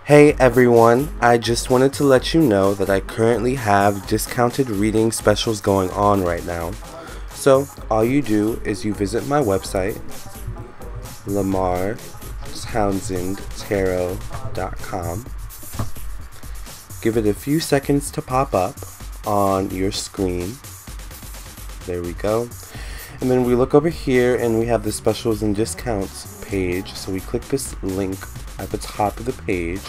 Hey everyone, I just wanted to let you know that I currently have discounted reading specials going on right now. So, all you do is you visit my website, lamarrtownsendtarot.com. Give it a few seconds to pop up on your screen. There we go. And then we look over here and we have the specials and discounts page. So we click this link at the top of the page.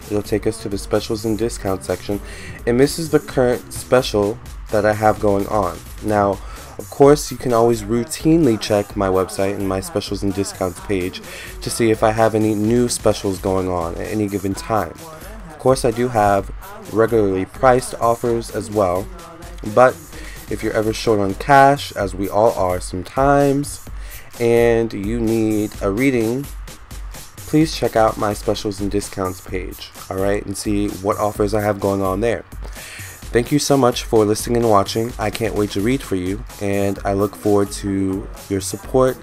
It'll take us to the specials and discount section. And this is the current special that I have going on. Now, of course, you can always routinely check my website and my specials and discounts page to see if I have any new specials going on at any given time. Of course, I do have regularly priced offers as well, but if you're ever short on cash, as we all are sometimes, and you need a reading, please check out my specials and discounts page, alright, and see what offers I have going on there. Thank you so much for listening and watching. I can't wait to read for you, and I look forward to your support,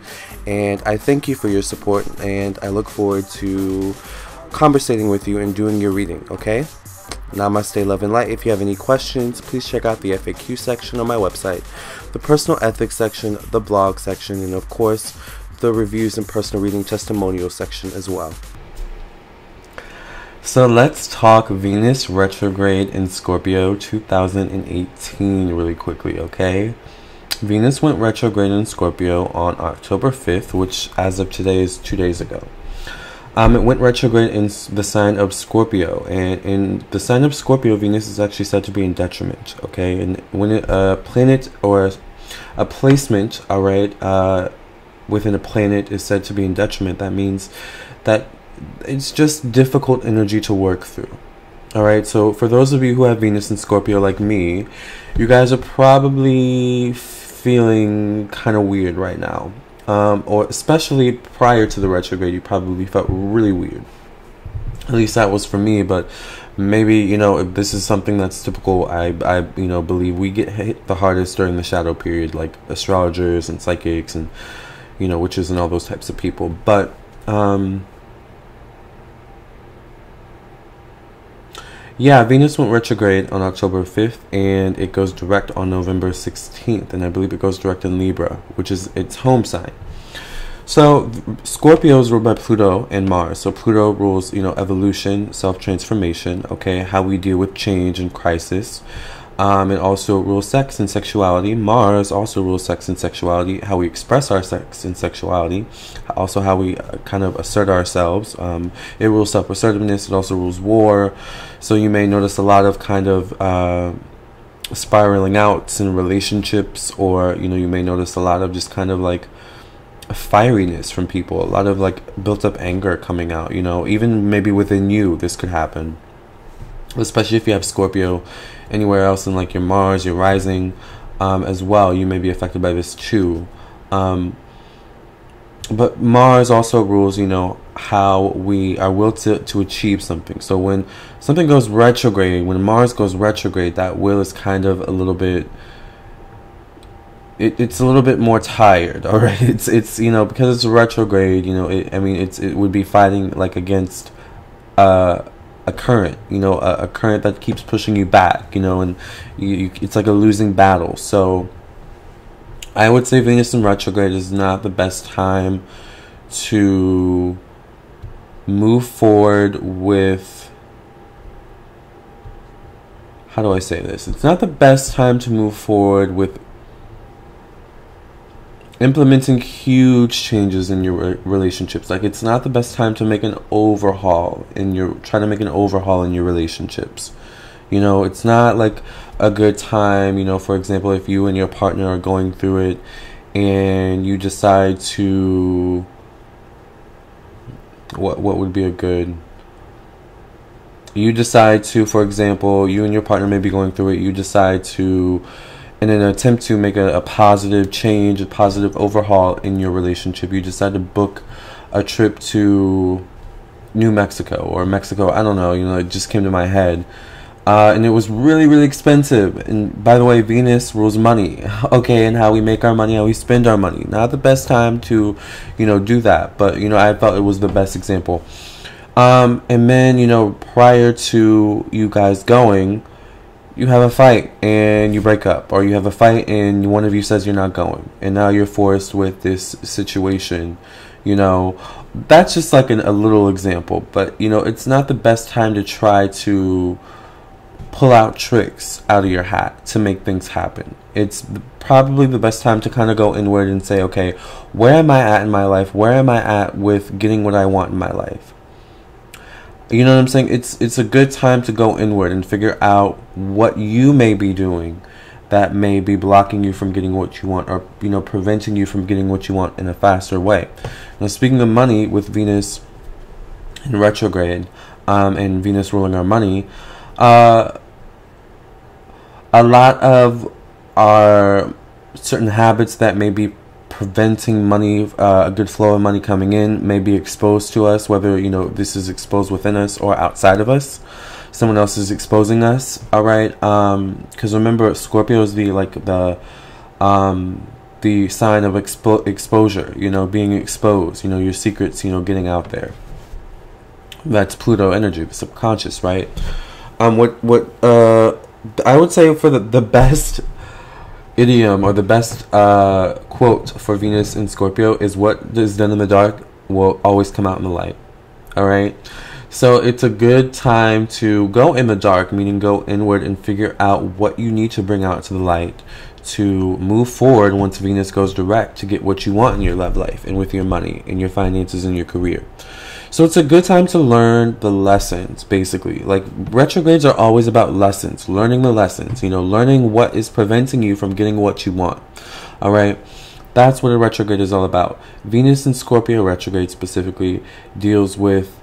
and I thank you for your support, and I look forward to conversating with you and doing your reading, okay? Namaste, love and light. If you have any questions, please check out the FAQ section on my website, the personal ethics section, the blog section, and of course, the reviews and personal reading testimonial section as well. So let's talk Venus retrograde in Scorpio 2018 really quickly, okay? Venus went retrograde in Scorpio on October 5th, which as of today is 2 days ago. It went retrograde in the sign of Scorpio, and in the sign of Scorpio, Venus is actually said to be in detriment, okay? And when a planet or a placement, alright, within a planet is said to be in detriment, that means that it's just difficult energy to work through. Alright, so for those of you who have Venus in Scorpio like me, you guys are probably feeling kind of weird right now. Or especially prior to the retrograde, you probably felt really weird. At least that was for me, but maybe, you know, if this is something that's typical, I believe we get hit the hardest during the shadow period, like astrologers and psychics and, you know, witches and all those types of people. But, yeah, Venus went retrograde on October 5th, and it goes direct on November 16th, and I believe it goes direct in Libra, which is its home sign. So, Scorpio is ruled by Pluto and Mars. So, Pluto rules, you know, evolution, self-transformation, okay, how we deal with change and crisis. It also rules sex and sexuality. Mars also rules sex and sexuality, how we express our sex and sexuality, also how we kind of assert ourselves. It rules self-assertiveness. It also rules war. So you may notice a lot of kind of spiraling outs in relationships, or, you know, you may notice a lot of just kind of like fieriness from people, a lot of like built up anger coming out, you know, even maybe within you, this could happen. Especially if you have Scorpio anywhere else in like your Mars, your rising as well, you may be affected by this too. But Mars also rules, you know, how we are will to achieve something. So when something goes retrograde, when Mars goes retrograde, that will is kind of a little bit, it's a little bit more tired, all right? It's you know, because it's retrograde, you know, it would be fighting like against a current, you know, a current that keeps pushing you back, you know, and it's like a losing battle. So I would say Venus in retrograde is not the best time to move forward with, how do I say this? It's not the best time to move forward with implementing huge changes in your relationships. Like, it's not the best time to make an overhaul in your, try to make an overhaul in your relationships. You know, it's not like a good time, you know, for example, if you and your partner are going through it and you decide to, what would be a good, you decide to, for example, you and your partner may be going through it, you decide to, in an attempt to make a positive change, a positive overhaul in your relationship, you decide to book a trip to New Mexico or Mexico, I don't know, you know, it just came to my head. And it was really, really expensive. And by the way, Venus rules money, okay, and how we make our money, how we spend our money. Not the best time to, you know, do that, but, you know, I felt it was the best example. And then, you know, prior to you guys going, you have a fight and you break up, or you have a fight and one of you says you're not going, and now you're forced with this situation. You know, that's just like a little example, but you know, it's not the best time to try to pull out tricks out of your hat to make things happen. It's probably the best time to kind of go inward and say, okay, where am I at in my life? Where am I at with getting what I want in my life? You know what I'm saying? It's a good time to go inward and figure out what you may be doing that may be blocking you from getting what you want, or, you know, preventing you from getting what you want in a faster way. Now, speaking of money, with Venus in retrograde, and Venus ruling our money, a lot of our certain habits that may be preventing money, a good flow of money coming in, may be exposed to us, whether, you know, this is exposed within us or outside of us. Someone else is exposing us. All right. Because remember, Scorpio is the sign of exposure, you know, being exposed, you know, your secrets, you know, getting out there. That's Pluto energy, the subconscious, right? What I would say for the best idiom, or the best quote for Venus in Scorpio, is what is done in the dark will always come out in the light. All right. So it's a good time to go in the dark, meaning go inward and figure out what you need to bring out to the light to move forward once Venus goes direct, to get what you want in your love life and with your money and your finances and your career. So it's a good time to learn the lessons, basically. Like, retrogrades are always about lessons, learning the lessons, you know, learning what is preventing you from getting what you want. All right. That's what a retrograde is all about. Venus in Scorpio retrograde specifically deals with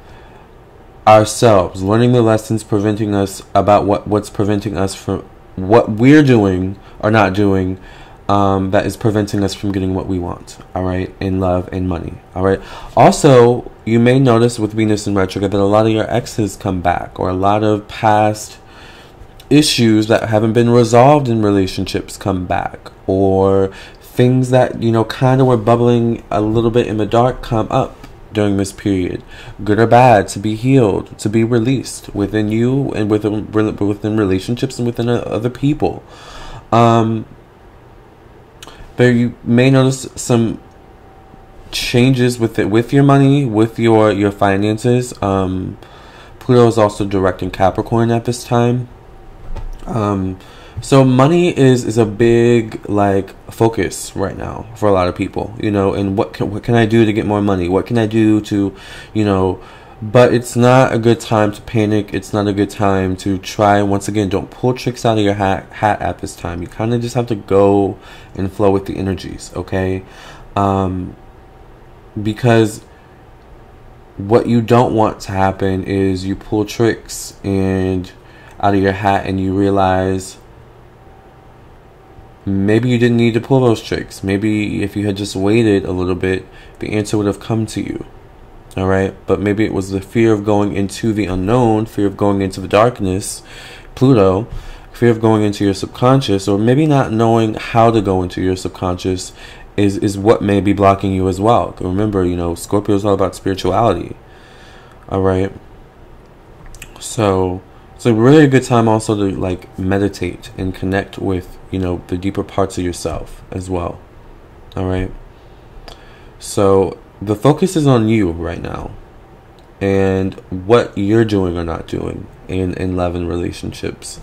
ourselves, learning the lessons preventing us, about what's preventing us from what we're doing or not doing, that is preventing us from getting what we want. All right, in love and money. All right. Also, you may notice with Venus in retrograde that a lot of your exes come back, or a lot of past issues that haven't been resolved in relationships come back, or things that, you know, kind of were bubbling a little bit in the dark come up during this period, good or bad, to be healed, to be released within you and within relationships and within other people. But you may notice some changes with your money, with your finances. Pluto is also direct in Capricorn at this time. So money is a big, like, focus right now for a lot of people, you know, and what can I do to get more money? What can I do to, you know, but it's not a good time to panic. It's not a good time to try. Once again, don't pull tricks out of your hat at this time. You kind of just have to go and flow with the energies, okay? Because what you don't want to happen is you pull tricks and out of your hat and you realize maybe you didn't need to pull those tricks. Maybe if you had just waited a little bit, the answer would have come to you. All right. But maybe it was the fear of going into the unknown, fear of going into the darkness, Pluto, fear of going into your subconscious, or maybe not knowing how to go into your subconscious is what may be blocking you as well. Remember, you know, Scorpio is all about spirituality. All right. So it's a really good time also to, like, meditate and connect with, you know, the deeper parts of yourself as well. All right. So the focus is on you right now and what you're doing or not doing in love and relationships.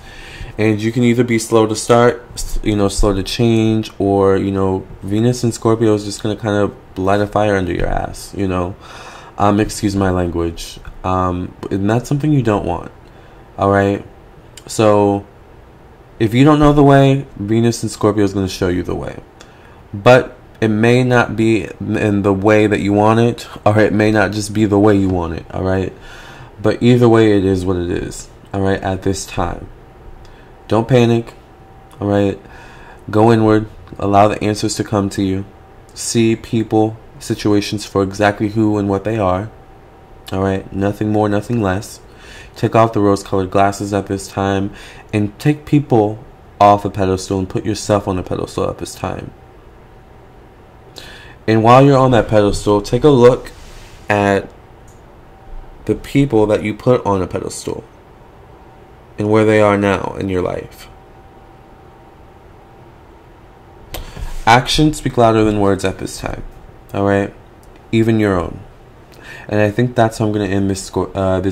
And you can either be slow to start, you know, slow to change, or, you know, Venus in Scorpio is just going to kind of light a fire under your ass, you know. Excuse my language. And that's something you don't want. All right. So if you don't know the way, Venus in Scorpio is going to show you the way. But it may not be in the way that you want it, or it may not just be the way you want it. All right. But either way, it is what it is. All right. At this time, don't panic. All right. Go inward. Allow the answers to come to you. See people, situations for exactly who and what they are. All right. Nothing more, nothing less. Take off the rose-colored glasses at this time, and take people off a pedestal and put yourself on a pedestal at this time. And while you're on that pedestal, take a look at the people that you put on a pedestal and where they are now in your life. Actions speak louder than words at this time. Alright? Even your own. And I think that's how I'm going to end this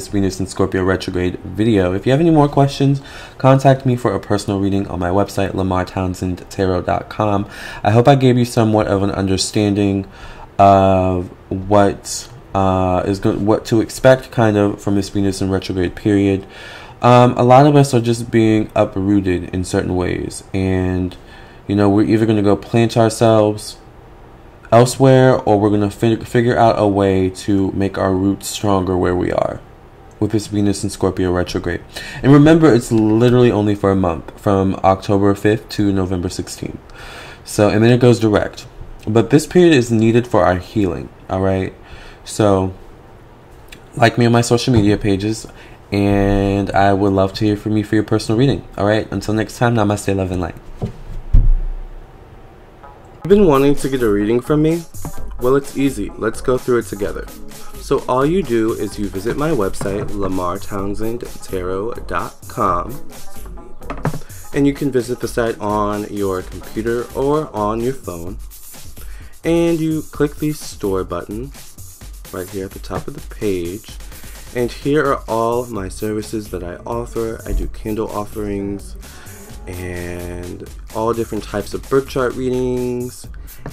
Venus in Scorpio retrograde video. If you have any more questions, contact me for a personal reading on my website, LamarrTownsendTarot.com. I hope I gave you somewhat of an understanding of what to expect kind of from this Venus in retrograde period. A lot of us are just being uprooted in certain ways. And, you know, we're either going to go plant ourselves elsewhere, or we're going to figure out a way to make our roots stronger where we are with this Venus in Scorpio retrograde. And remember, it's literally only for a month, from October 5th to November 16th. So, and then it goes direct. But this period is needed for our healing, alright? So, like me on my social media pages, and I would love to hear from you for your personal reading, alright? Until next time, namaste, love, and light. You've been wanting to get a reading from me? Well, it's easy. Let's go through it together. So all you do is you visit my website, LamarrTownsendTarot.com, and you can visit the site on your computer or on your phone, and you click the store button right here at the top of the page, and here are all my services that I offer. I do candle offerings and all different types of birth chart readings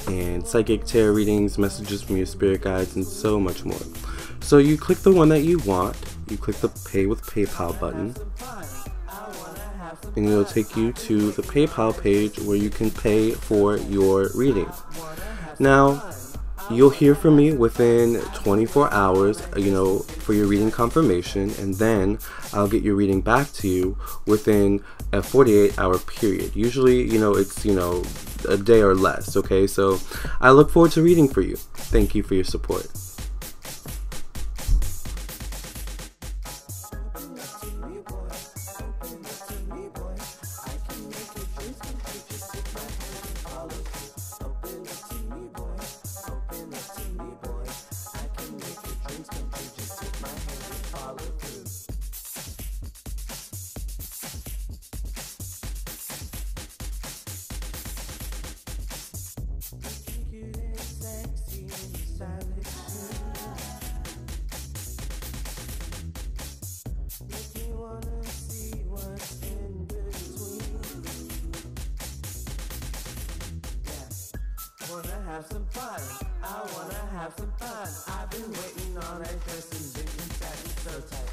and psychic tarot readings, messages from your spirit guides, and so much more. So you click the one that you want, you click the pay with PayPal button, and it'll take you to the PayPal page where you can pay for your reading. Now, you'll hear from me within 24 hours, you know, for your reading confirmation, and then I'll get your reading back to you within a 48-hour period. Usually, you know, it's, you know, a day or less, okay? So I look forward to reading for you. Thank you for your support. Wanna have some fun, I wanna have some fun. I've been waiting all night, dressing vintage satin so tight.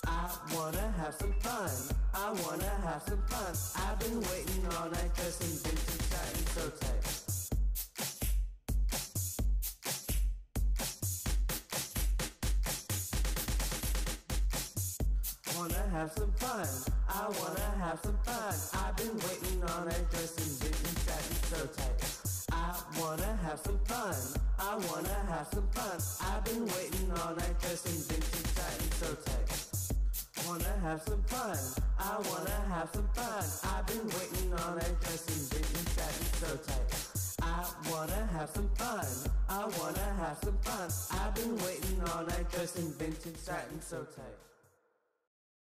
I wanna have some fun, I wanna have some fun. I've been waiting all night, dressing vintage satin so tight. Wanna have some fun, I wanna have some fun. I've been waiting all night, dressing vintage satin so tight. I wanna have some fun, I wanna have some fun. I've been waiting all night, dressing vintage satin so tight. Wanna have some fun, I wanna have some fun. I've been waiting all night, dressing vintage satin so tight. I wanna have some fun, I wanna have some fun. I've been waiting all night, dressing vintage satin so tight.